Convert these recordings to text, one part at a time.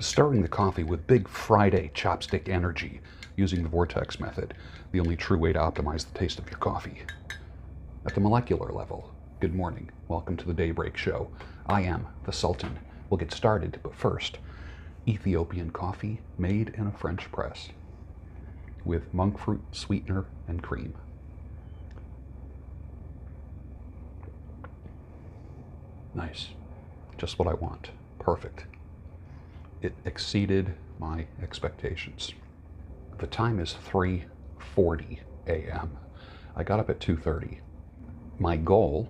Stirring the coffee with big Friday chopstick energy using the Vortex method, the only true way to optimize the taste of your coffee. At the molecular level, good morning. Welcome to the Daybreak Show. I am the Sultan. We'll get started, but first, Ethiopian coffee made in a French press with monk fruit sweetener and cream. Nice. Just what I want. Perfect. It exceeded my expectations. The time is 3:40 a.m. I got up at 2:30. My goal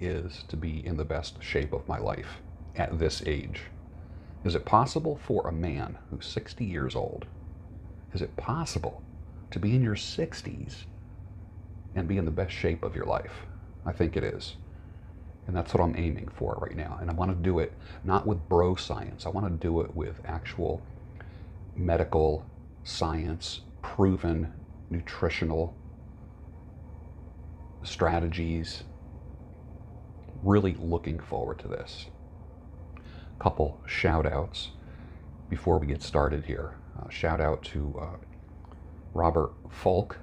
is to be in the best shape of my life at this age. Is it possible for a man who's 60 years old, is it possible to be in your 60s and be in the best shape of your life? I think it is. And that's what I'm aiming for right now. And I want to do it not with bro science. I want to do it with actual medical science, proven nutritional strategies. Really looking forward to this. A couple shout outs before we get started here. Shout out to Robert Folk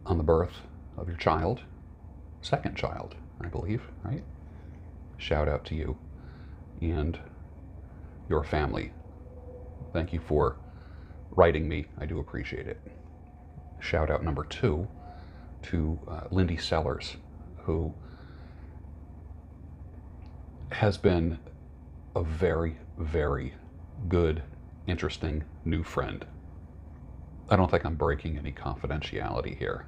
on the birth of your child. Second child, I believe, right? Shout out to you and your family. Thank you for writing me. I do appreciate it. Shout out number 2 to Lindy Sellers, who has been a very, very good, interesting new friend. I don't think I'm breaking any confidentiality here.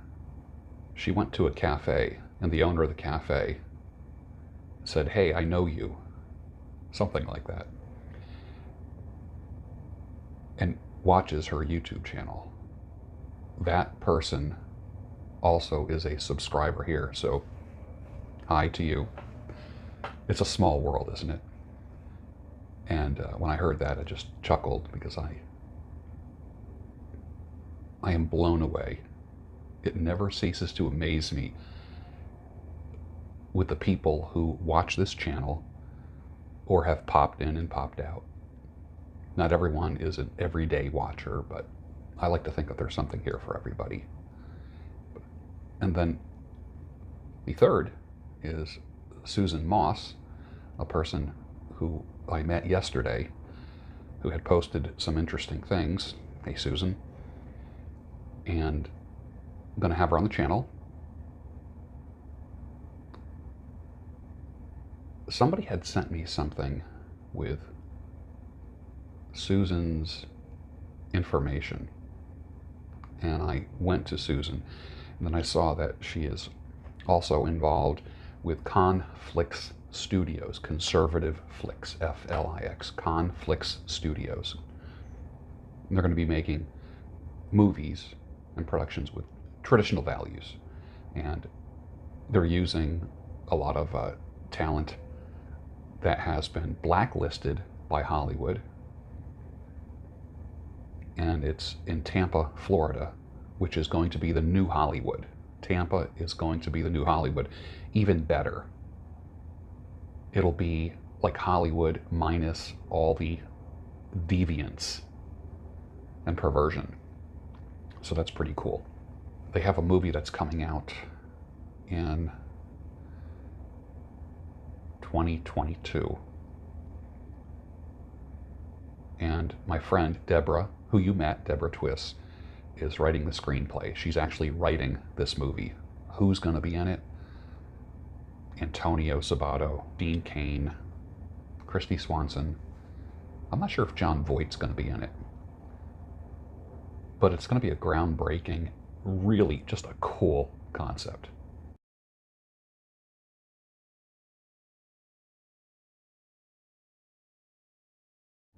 She went to a cafe, and the owner of the cafe said, "Hey, I know you," something like that, and watches her YouTube channel. That person also is a subscriber here, so hi to you. It's a small world, isn't it? And when I heard that, I just chuckled because I am blown away. It never ceases to amaze me with the people who watch this channel or have popped in and popped out. Not everyone is an everyday watcher, but I like to think that there's something here for everybody. And then the third is Susan Moss, a person who I met yesterday who had posted some interesting things. Hey, Susan. And I'm going to have her on the channel. Somebody had sent me something with Susan's information, and I went to Susan, and then I saw that she is also involved with Conflix Studios, Conservative Flix, F-L-I-X, Conflix Studios. And they're going to be making movies and productions with traditional values, and they're using a lot of talent that has been blacklisted by Hollywood, and it's in Tampa, Florida, which is going to be the new Hollywood. Tampa is going to be the new Hollywood, even better. It'll be like Hollywood minus all the deviance and perversion. So that's pretty cool. They have a movie that's coming out in 2022. And my friend Deborah, who you met, Deborah Twiss, is writing the screenplay. She's actually writing this movie. Who's going to be in it? Antonio Sabato, Dean Cain, Christy Swanson. I'm not sure if John Voight's going to be in it. But it's going to be a groundbreaking, really just a cool concept.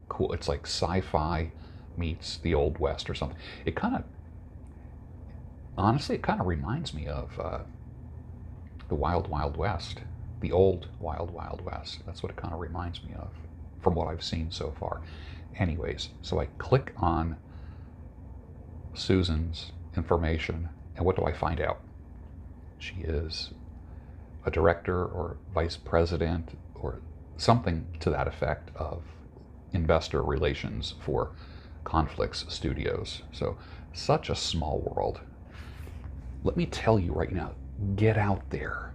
Cool. It's like sci-fi meets the Old West or something. It kind of, honestly, it kind of reminds me of the Wild Wild West, the old Wild Wild West. That's what it kind of reminds me of from what I've seen so far. Anyways, so I click on Susan's information, and what do I find out? She is a director or vice president or something to that effect of investor relations for Conflicts Studios. So, such a small world. Let me tell you right now, get out there,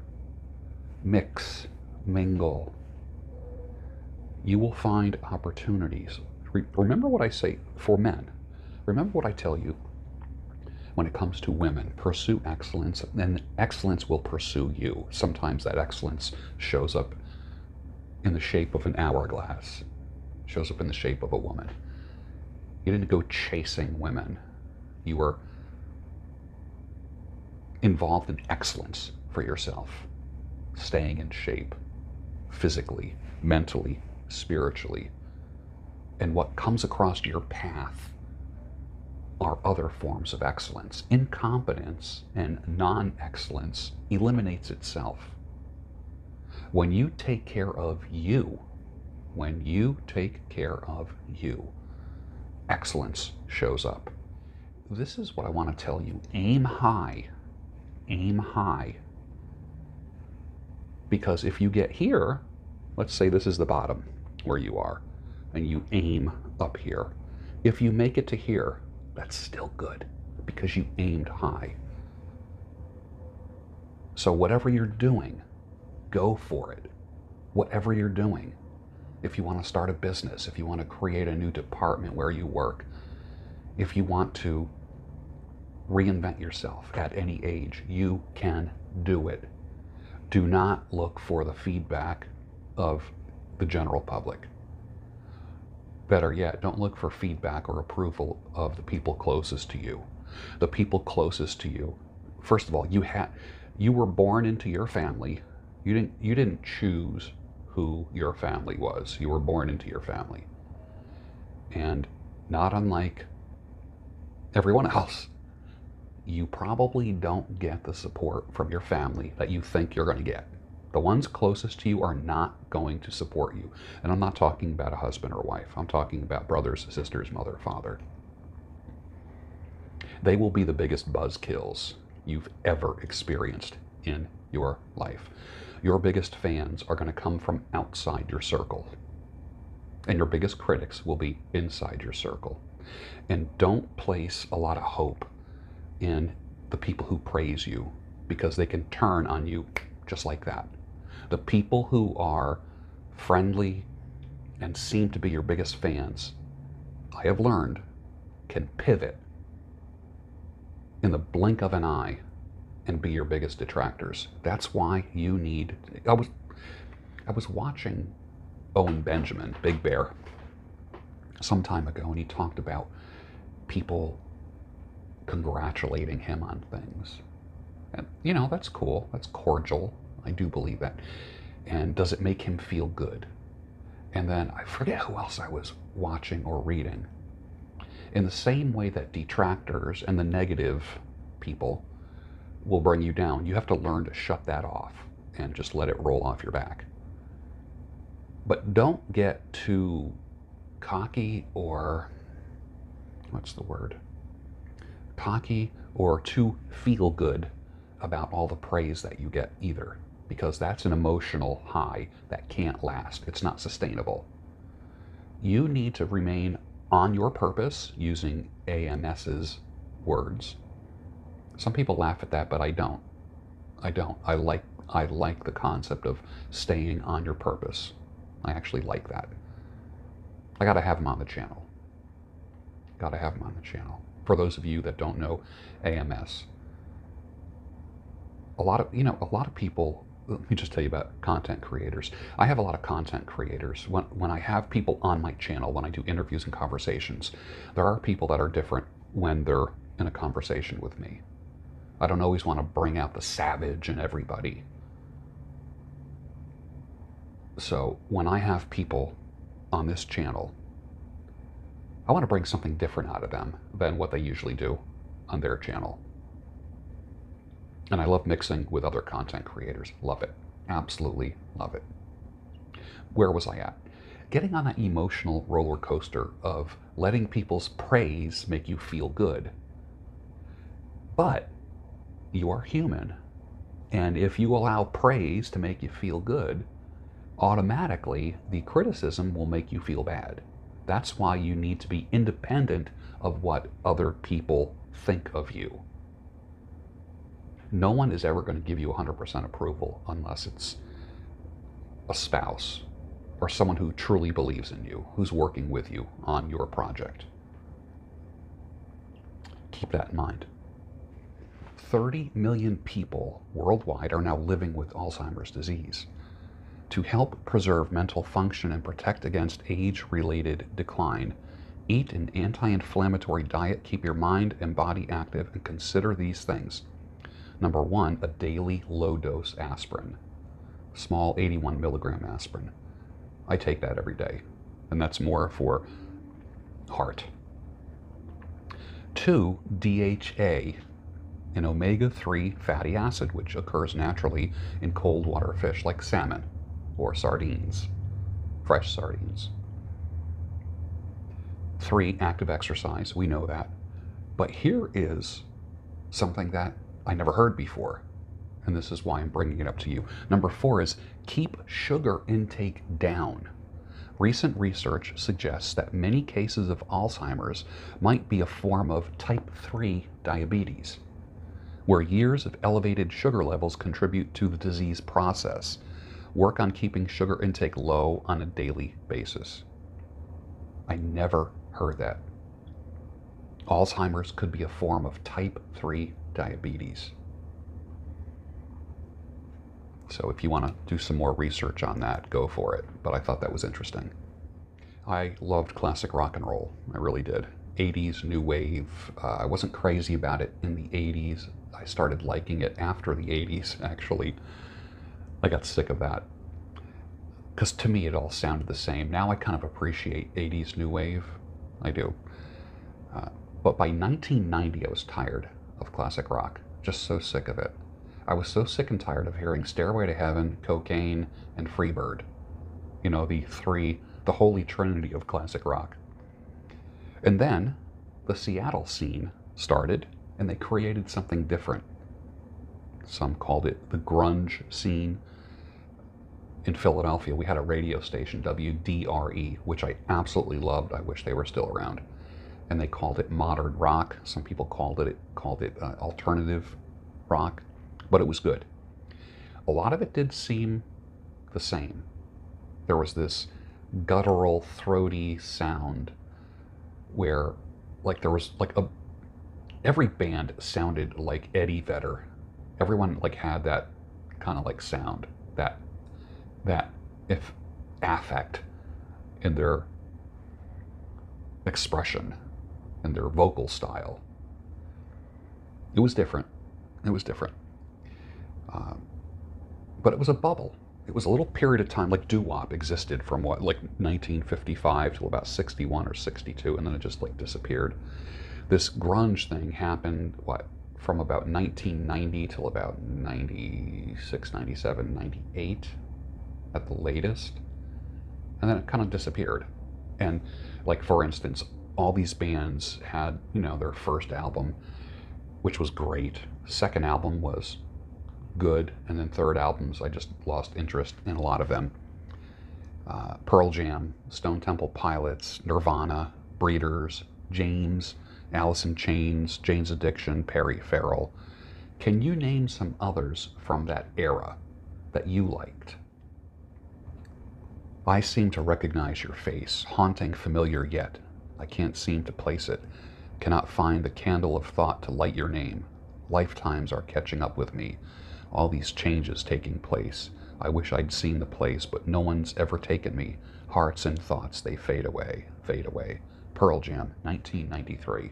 mix, mingle. You will find opportunities. Remember what I say for men. Remember what I tell you when it comes to women. Pursue excellence, and excellence will pursue you. Sometimes that excellence shows up in the shape of an hourglass, shows up in the shape of a woman. You didn't go chasing women. You were involved in excellence for yourself, staying in shape physically, mentally, spiritually. And what comes across your path are other forms of excellence. Incompetence and non-excellence eliminates itself. When you take care of you, excellence shows up. This is what I want to tell you. Aim high. Aim high. Because if you get here, let's say this is the bottom where you are, and you aim up here. If you make it to here, that's still good because you aimed high. So whatever you're doing, go for it. Whatever you're doing. If you want to start a business, if you want to create a new department where you work, if you want to reinvent yourself at any age, you can do it. Do not look for the feedback of the general public. Better yet, don't look for feedback or approval of the people closest to you. The people closest to you, first of all, you were born into your family. You didn't choose who your family was. You were born into your family. And not unlike everyone else, you probably don't get the support from your family that you think you're going to get. The ones closest to you are not going to support you. And I'm not talking about a husband or wife. I'm talking about brothers, sisters, mother, father. They will be the biggest buzzkills you've ever experienced in your life. Your biggest fans are going to come from outside your circle. And your biggest critics will be inside your circle. And don't place a lot of hope in the people who praise you, because they can turn on you just like that. The people who are friendly and seem to be your biggest fans, I have learned, can pivot in the blink of an eye and be your biggest detractors. That's why you need... I was watching Owen Benjamin, Big Bear, some time ago, and he talked about people congratulating him on things. And, you know, that's cool. That's cordial. I do believe that. And does it make him feel good? And then I forget who else I was watching or reading. In the same way that detractors and the negative people will bring you down, you have to learn to shut that off and just let it roll off your back. But don't get too cocky or, what's the word? Cocky or too feel good about all the praise that you get either, because that's an emotional high that can't last. It's not sustainable. You need to remain on your purpose, using AMS's words. Some people laugh at that, but I don't. I like the concept of staying on your purpose. I actually like that. I gotta have them on the channel. Gotta have them on the channel. For those of you that don't know AMS, a lot of people, let me just tell you about content creators. I have a lot of content creators. When I have people on my channel, when I do interviews and conversations, there are people that are different when they're in a conversation with me. I don't always want to bring out the savage in everybody. So when I have people on this channel, I want to bring something different out of them than what they usually do on their channel. And I love mixing with other content creators. Love it. Absolutely love it. Where was I at? Getting on that emotional roller coaster of letting people's praise make you feel good. But you are human. And if you allow praise to make you feel good, automatically the criticism will make you feel bad. That's why you need to be independent of what other people think of you. No one is ever going to give you 100% approval unless it's a spouse or someone who truly believes in you, who's working with you on your project. Keep that in mind. 30 million people worldwide are now living with Alzheimer's disease. To help preserve mental function and protect against age-related decline, eat an anti-inflammatory diet, keep your mind and body active, and consider these things. Number 1, a daily low-dose aspirin. Small 81 milligram aspirin. I take that every day, and that's more for heart. 2, DHA, an omega-3 fatty acid, which occurs naturally in cold water fish like salmon or sardines, fresh sardines. 3, active exercise. We know that. But here is something that I never heard before, and this is why I'm bringing it up to you. Number 4 is keep sugar intake down. Recent research suggests that many cases of Alzheimer's might be a form of type 3 diabetes, where years of elevated sugar levels contribute to the disease process. Work on keeping sugar intake low on a daily basis. I never heard that. Alzheimer's could be a form of type 3 diabetes. So if you want to do some more research on that, go for it. But I thought that was interesting. I loved classic rock and roll. I really did. 80s, new wave. I wasn't crazy about it in the 80s. I started liking it after the 80s, actually. I got sick of that. Because to me, it all sounded the same. Now I kind of appreciate 80s new wave. I do. But by 1990, I was tired of classic rock. Just so sick of it. I was so sick and tired of hearing Stairway to Heaven, Cocaine, and Freebird. You know, the holy trinity of classic rock. And then the Seattle scene started, and they created something different. Some called it the grunge scene. In Philadelphia, we had a radio station, WDRE, which I absolutely loved. I wish they were still around. And they called it modern rock. Some people called it alternative rock, but it was good. A lot of it did seem the same. There was this guttural, throaty sound where, like, there was like every band sounded like Eddie Vedder. Everyone like had that kind of like sound, that if affect in their expression and their vocal style. It was different. It was different. But it was a bubble. It was a little period of time, like doo-wop existed from what, like 1955 till about 61 or 62, and then it just like disappeared. This grunge thing happened, what, from about 1990 till about 96, 97, 98 at the latest. And then it kind of disappeared. And like, for instance, all these bands had, you know, their first album, which was great. Second album was good. And then third albums, I just lost interest in a lot of them. Pearl Jam, Stone Temple Pilots, Nirvana, Breeders, James, Alice in Chains, Jane's Addiction, Perry Farrell. Can you name some others from that era that you liked? I seem to recognize your face, haunting, familiar yet. I can't seem to place it. Cannot find the candle of thought to light your name. Lifetimes are catching up with me. All these changes taking place. I wish I'd seen the place, but no one's ever taken me. Hearts and thoughts, they fade away, fade away. Pearl Jam, 1993.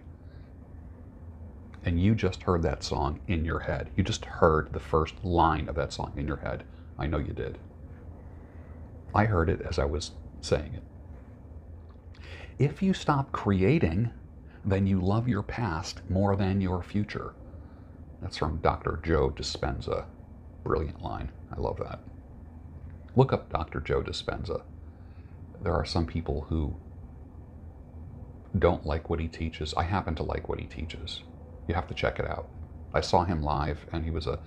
And you just heard that song in your head. You just heard the first line of that song in your head. I know you did. I heard it as I was saying it. If you stop creating, then you love your past more than your future. That's from Dr. Joe Dispenza. Brilliant line. I love that. Look up Dr. Joe Dispenza. There are some people who don't like what he teaches. I happen to like what he teaches. You have to check it out. I saw him live, and he was an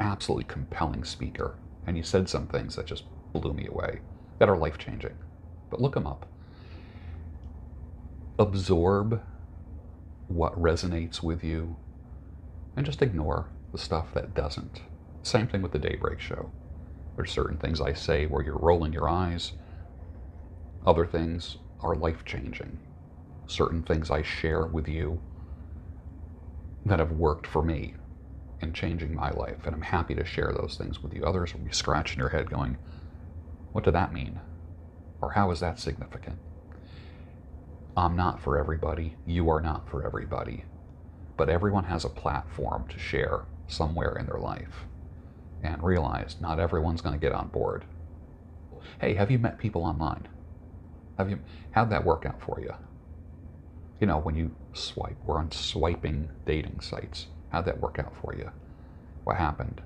absolutely compelling speaker. And he said some things that just blew me away, that are life-changing. But look him up. absorb what resonates with you and just ignore the stuff that doesn't. Same thing with the Daybreak Show. There's certain things I say where you're rolling your eyes. Other things are life-changing. Certain things I share with you that have worked for me in changing my life, and I'm happy to share those things with you. Others will be scratching your head going, what did that mean? Or how is that significant? I'm not for everybody. You are not for everybody. But everyone has a platform to share somewhere in their life. And realize not everyone's going to get on board. Hey, have you met people online? How'd that work out for you? You know, when you swipe, we're on swiping dating sites. How'd that work out for you? What happened?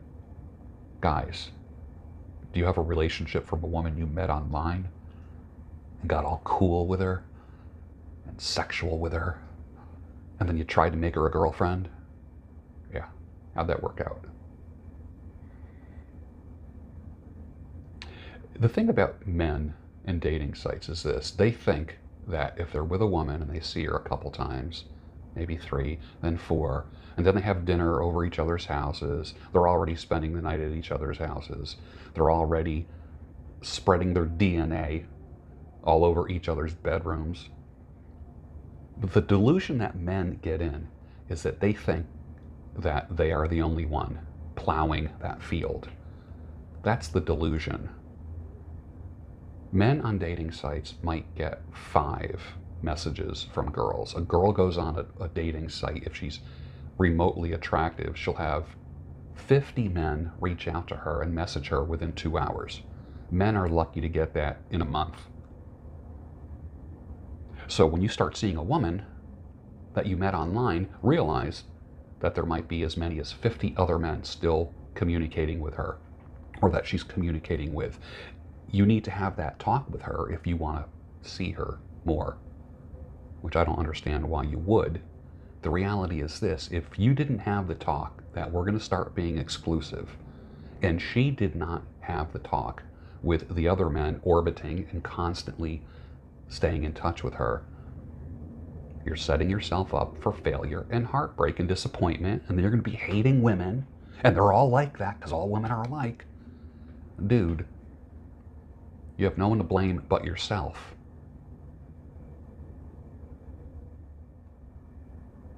Guys, do you have a relationship from a woman you met online and got all cool with her and sexual with her, and then you tried to make her a girlfriend? Yeah, how'd that work out? The thing about men and dating sites is this. They think that if they're with a woman and they see her a couple times, maybe 3, then 4, and then they have dinner over each other's houses, they're already spending the night at each other's houses, they're already spreading their DNA all over each other's bedrooms. But the delusion that men get in is that they think that they are the only one plowing that field. That's the delusion. Men on dating sites might get 5 messages from girls. A girl goes on a dating site, if she's remotely attractive, she'll have 50 men reach out to her and message her within 2 hours. Men are lucky to get that in a month. So when you start seeing a woman that you met online, realize that there might be as many as 50 other men still communicating with her, or that she's communicating with. You need to have that talk with her if you want to see her more, which I don't understand why you would. The reality is this: if you didn't have the talk that we're going to start being exclusive, and she did not have the talk with the other men orbiting and constantly staying in touch with her, you're setting yourself up for failure and heartbreak and disappointment, and then you're going to be hating women, and they're all like that because all women are alike. Dude, you have no one to blame but yourself.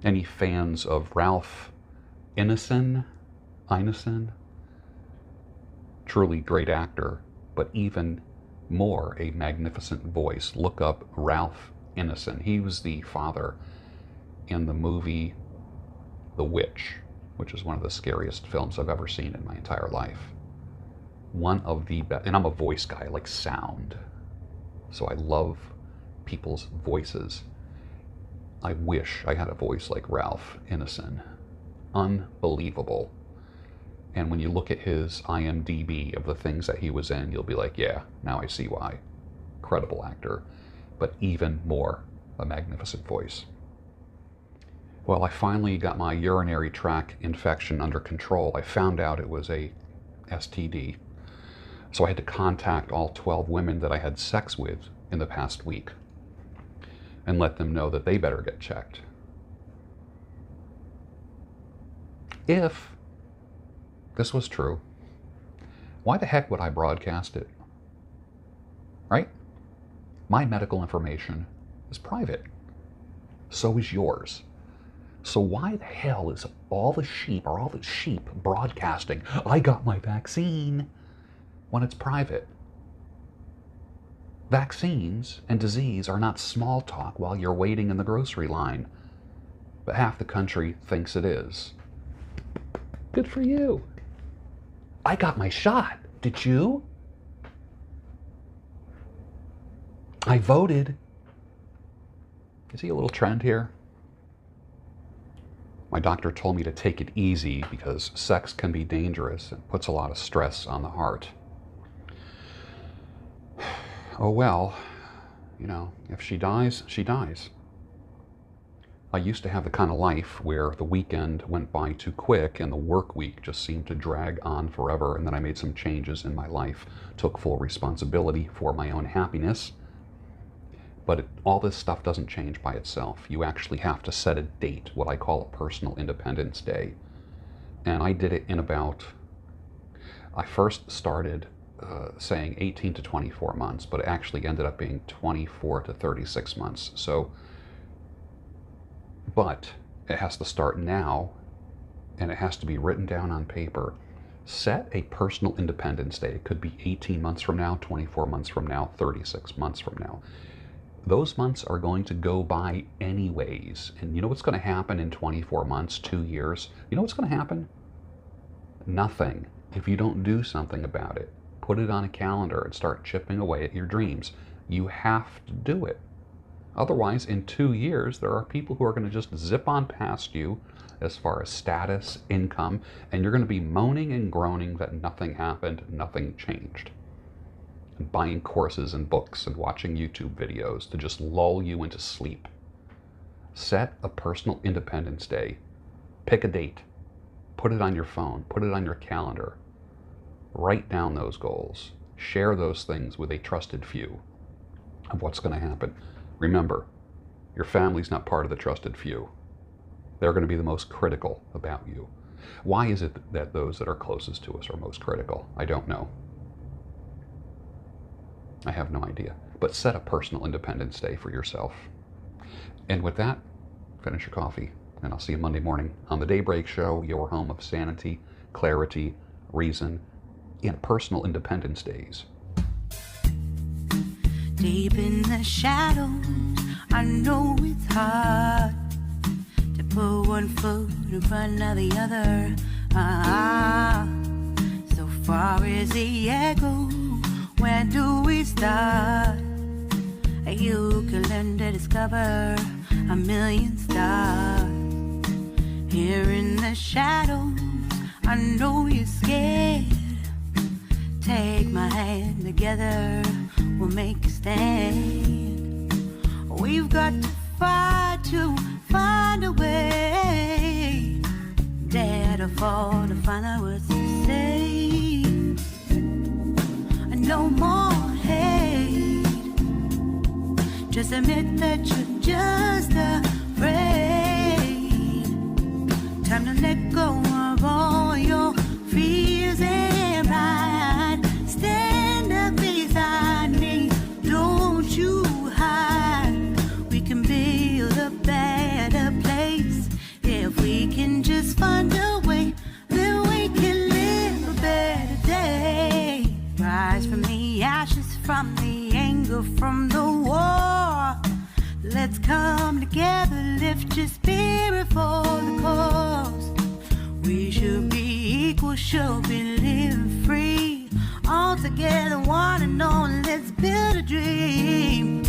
Any fans of Ralph Ineson? Truly great actor, but even more a magnificent voice. Look up Ralph Ineson. He was the father in the movie The Witch, which is one of the scariest films I've ever seen in my entire life. One of the best, and I'm a voice guy, I like sound. So I love people's voices. I wish I had a voice like Ralph Ineson. Unbelievable. And when you look at his IMDb of the things that he was in, you'll be like, yeah, now I see why. Incredible actor, but even more a magnificent voice. Well, I finally got my urinary tract infection under control. I found out it was a STD. So I had to contact all 12 women that I had sex with in the past week and let them know that they better get checked. If this was true, why the heck would I broadcast it? Right? My medical information is private. So is yours. So why the hell is all the sheep broadcasting, I got my vaccine, when it's private? Vaccines and disease are not small talk while you're waiting in the grocery line, but half the country thinks it is. Good for you. I got my shot. Did you? I voted. You see a little trend here? My doctor told me to take it easy because sex can be dangerous and puts a lot of stress on the heart. Oh well, you know, if she dies, she dies. I used to have the kind of life where the weekend went by too quick and the work week just seemed to drag on forever, and then I made some changes in my life, took full responsibility for my own happiness. But all this stuff doesn't change by itself. You actually have to set a date, what I call a personal independence day. And I did it in about, I first started saying 18 to 24 months, but it actually ended up being 24 to 36 months. So, but it has to start now, and it has to be written down on paper. Set a personal independence day. It could be 18 months from now, 24 months from now, 36 months from now. Those months are going to go by anyways. And you know what's going to happen in 24 months, 2 years? You know what's going to happen? Nothing. If you don't do something about it. Put it on a calendar and start chipping away at your dreams. You have to do it. Otherwise, in 2 years, there are people who are going to just zip on past you as far as status, income, and you're going to be moaning and groaning that nothing happened, nothing changed. And buying courses and books and watching YouTube videos to just lull you into sleep. Set a personal independence day. Pick a date. Put it on your phone. Put it on your calendar. Write down those goals. Share those things with a trusted few of what's going to happen. Remember, your family's not part of the trusted few. They're going to be the most critical about you. Why is it that those that are closest to us are most critical? I don't know. I have no idea. But set a personal independence day for yourself. And with that, finish your coffee. And I'll see you Monday morning on the Daybreak Show, your home of sanity, clarity, reason, and personal independence days. Deep in the shadows, I know it's hard to put one foot in front of the other. So far as the echo, where do we start? You can learn to discover a million stars. Here in the shadows, I know you're scared. Take my hand, together we'll make a stand. We've got to fight to find a way. Dare to fall to find out what to say. No more hate. Just admit that you're just afraid. Time to let go of all your fears and pride. Stand up beside me, don't you hide. We can build a better place. If we can just find a way, then we can live a better day. Rise from the ashes, from the anger, from the war. Let's come together, lift your spirit for the cause. We should be equal, should be living free. All together, one and all, let's build a dream.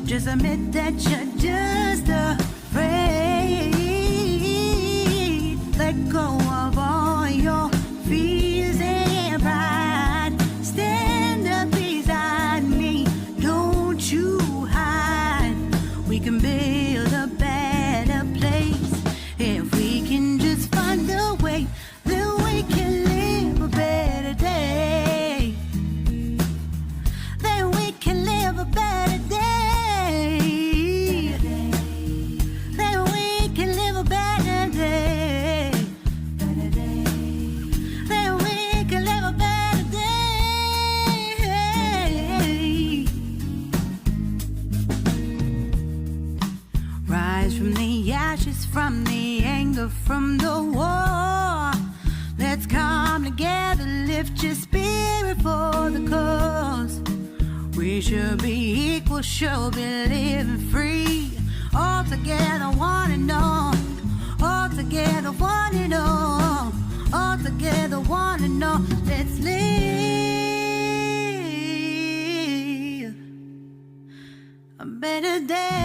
Just admit that you're just afraid. Let go of all your fears and pride. Stand up beside me, don't you hide. We can build a better place. If we can just find a way, then we can live a better day. Then we can live a better day. From the anger, from the war. Let's come together, lift your spirit for the cause. should be equal, should be living free. All together, one and all. All together, one and all. All together, one and all. Let's live a better day.